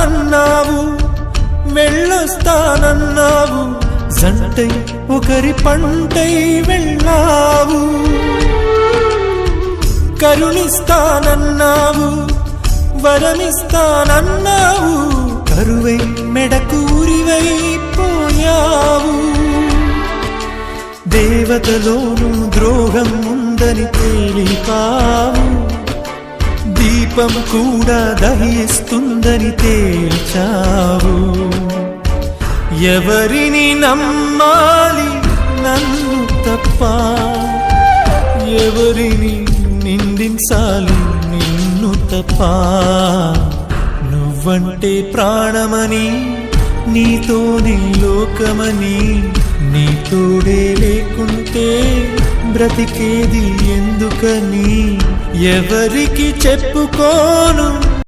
వస్తానన్నావు, వెళ్ళొస్తానన్నావు, జంటై ఒకరి పంటై వెళ్ళావు. కరుణిస్తానన్నావు, వరమిస్తానన్నావు, కరువై మెడకూరివైపోయావు. దేవతలోను ద్రోహం ఉందని తేలిపావు, దీపం కూడా దహిస్తుందని తేల్చావు. ఎవరిని నమ్మాలి నన్ను తప్ప, ఎవరిని నిందించాలి నిన్ను తప్ప. నువ్వంటే ప్రాణమని, నీతోనే లోకమని, నీ తోడే లేకుంటే బ్రతికేది ఎందుకని. ఎవరికి చెప్పుకోను